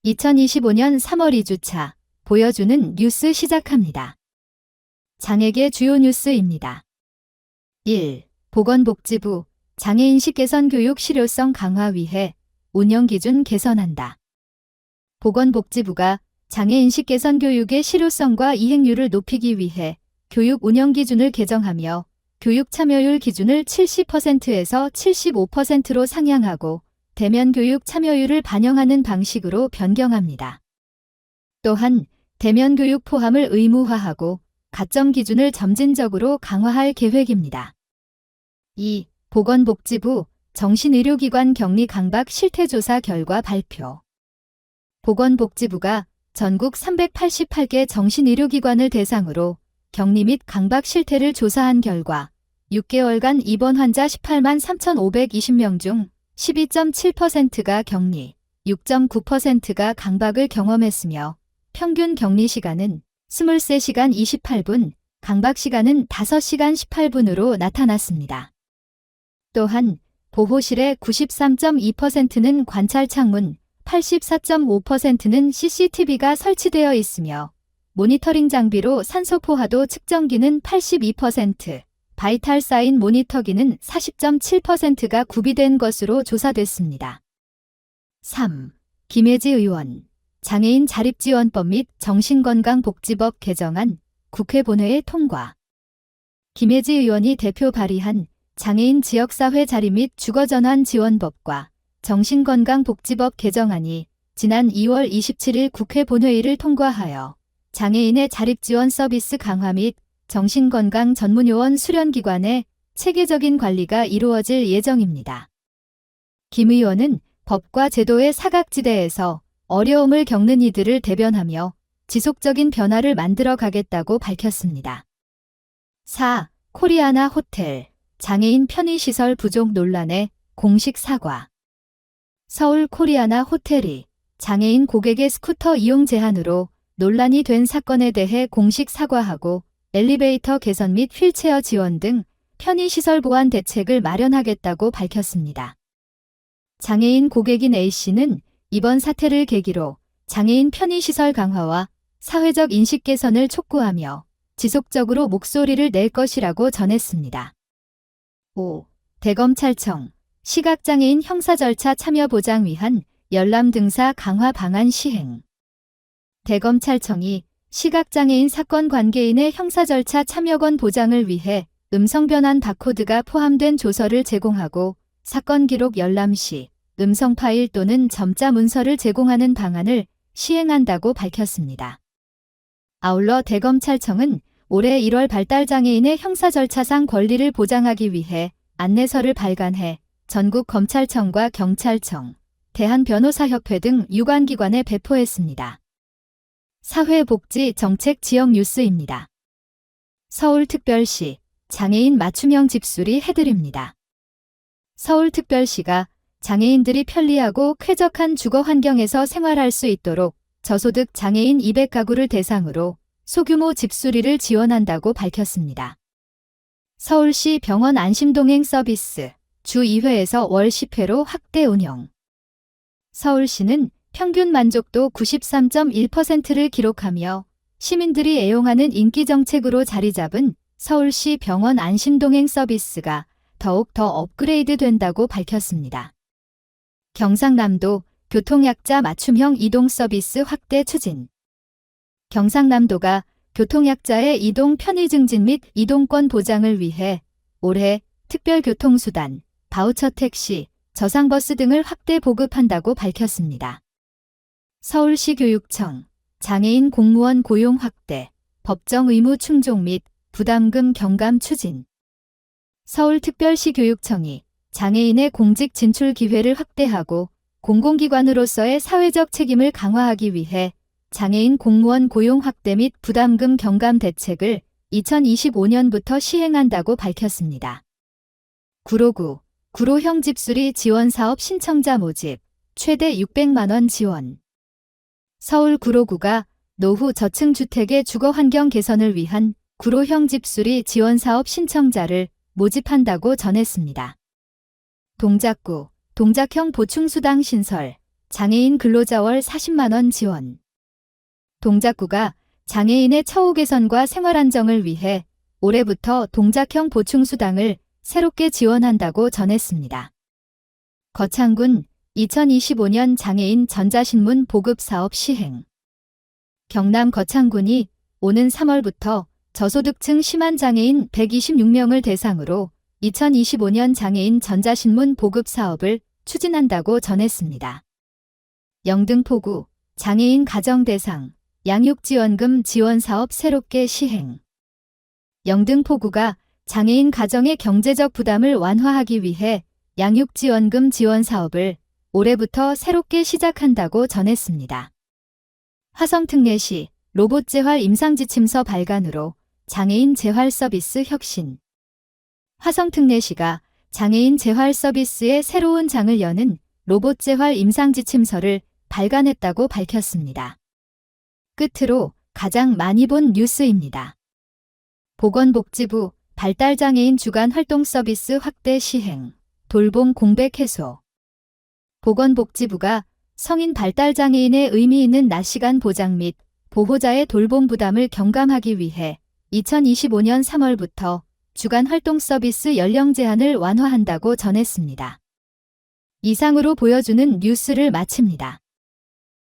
2025년 3월 2주차 보여주는 뉴스 시작합니다. 장애계 주요 뉴스입니다. 1. 보건복지부 장애인식 개선 교육 실효성 강화 위해 운영 기준 개선한다. 보건복지부가 장애인식 개선 교육의 실효성과 이행률을 높이기 위해 교육 운영 기준을 개정하며 교육 참여율 기준을 70%에서 75%로 상향하고 대면 교육 참여율을 반영하는 방식으로 변경합니다. 또한 대면 교육 포함을 의무화하고 가점 기준을 점진적으로 강화할 계획입니다. 2. 보건복지부 정신의료기관 격리 강박 실태조사 결과 발표. 보건복지부가 전국 388개 정신의료기관을 대상으로 격리 및 강박 실태를 조사한 결과 6개월간 입원 환자 18만 3,520명 중 12.7%가 격리, 6.9%가 강박을 경험했으며 평균 격리 시간은 23시간 28분, 강박 시간은 5시간 18분으로 나타났습니다. 또한 보호실의 93.2%는 관찰 창문, 84.5%는 CCTV가 설치되어 있으며 모니터링 장비로 산소 포화도 측정기는 82%, 바이탈 사인 모니터기는 40.7%가 구비된 것으로 조사됐습니다. 3. 김혜지 의원 장애인 자립지원법 및 정신건강복지법 개정안 국회 본회의 통과. 김혜지 의원이 대표 발의한 장애인 지역사회 자립 및 주거전환 지원법과 정신건강복지법 개정안이 지난 2월 27일 국회 본회의를 통과하여 장애인의 자립지원 서비스 강화 및 정신건강 전문요원 수련기관의 체계적인 관리가 이루어질 예정입니다. 김 의원은 법과 제도의 사각지대에서 어려움을 겪는 이들을 대변하며 지속적인 변화를 만들어 가겠다고 밝혔습니다. 4. 코리아나 호텔 장애인 편의시설 부족 논란에 공식 사과. 서울 코리아나 호텔이 장애인 고객의 스쿠터 이용 제한으로 논란이 된 사건에 대해 공식 사과하고 엘리베이터 개선 및 휠체어 지원 등 편의시설 보완 대책을 마련하겠다고 밝혔습니다. 장애인 고객인 A씨는 이번 사태를 계기로 장애인 편의시설 강화와 사회적 인식 개선을 촉구하며 지속적으로 목소리를 낼 것이라고 전했습니다. 5. 대검찰청 시각장애인 형사절차 참여 보장 위한 열람 등사 강화 방안 시행. 대검찰청이 시각장애인 사건 관계인의 형사절차 참여권 보장을 위해 음성변환 바코드가 포함된 조서를 제공하고 사건 기록 열람 시 음성 파일 또는 점자 문서를 제공하는 방안을 시행한다고 밝혔습니다. 아울러 대검찰청은 올해 1월 발달장애인의 형사절차상 권리를 보장하기 위해 안내서를 발간해 전국 검찰청과 경찰청, 대한변호사협회 등 유관기관에 배포했습니다. 사회복지 정책 지역 뉴스입니다. 서울특별시 장애인 맞춤형 집수리 해드립니다. 서울특별시가 장애인들이 편리하고 쾌적한 주거 환경에서 생활할 수 있도록 저소득 장애인 200가구를 대상으로 소규모 집수리를 지원한다고 밝혔습니다. 서울시 병원 안심동행 서비스 주 2회에서 월 10회로 확대 운영. 서울시는 평균 만족도 93.1%를 기록하며 시민들이 애용하는 인기 정책으로 자리 잡은 서울시 병원 안심동행 서비스가 더욱 더 업그레이드 된다고 밝혔습니다. 경상남도 교통약자 맞춤형 이동 서비스 확대 추진. 경상남도가 교통약자의 이동 편의 증진 및 이동권 보장을 위해 올해 특별교통수단, 바우처 택시, 저상버스 등을 확대 보급한다고 밝혔습니다. 서울시 교육청, 장애인 공무원 고용 확대, 법정 의무 충족 및 부담금 경감 추진. 서울특별시 교육청이 장애인의 공직 진출 기회를 확대하고 공공기관으로서의 사회적 책임을 강화하기 위해 장애인 공무원 고용 확대 및 부담금 경감 대책을 2025년부터 시행한다고 밝혔습니다. 구로구, 구로형 집수리 지원 사업 신청자 모집, 최대 600만 원 지원. 서울 구로구가 노후 저층주택의 주거환경 개선을 위한 구로형 집수리 지원 사업 신청자를 모집한다고 전했습니다. 동작구, 동작형 보충수당 신설, 장애인 근로자월 40만 원 지원. 동작구가 장애인의 처우 개선과 생활 안정을 위해 올해부터 동작형 보충수당을 새롭게 지원한다고 전했습니다. 거창군 2025년 장애인 전자신문 보급 사업 시행. 경남 거창군이 오는 3월부터 저소득층 심한 장애인 126명을 대상으로 2025년 장애인 전자신문 보급 사업을 추진한다고 전했습니다. 영등포구 장애인 가정 대상 양육지원금 지원 사업 새롭게 시행. 영등포구가 장애인 가정의 경제적 부담을 완화하기 위해 양육지원금 지원 사업을 올해부터 새롭게 시작한다고 전했습니다. 화성특례시 로봇 재활 임상지침서 발간으로 장애인 재활 서비스 혁신. 화성특례시가 장애인 재활 서비스의 새로운 장을 여는 로봇 재활 임상지침서를 발간했다고 밝혔습니다. 끝으로 가장 많이 본 뉴스입니다. 보건복지부 발달장애인 주간 활동 서비스 확대 시행, 돌봄 공백 해소. 보건복지부가 성인 발달장애인의 의미 있는 낮 시간 보장 및 보호자의 돌봄 부담을 경감하기 위해 2025년 3월부터 주간 활동 서비스 연령 제한을 완화한다고 전했습니다. 이상으로 보여주는 뉴스를 마칩니다.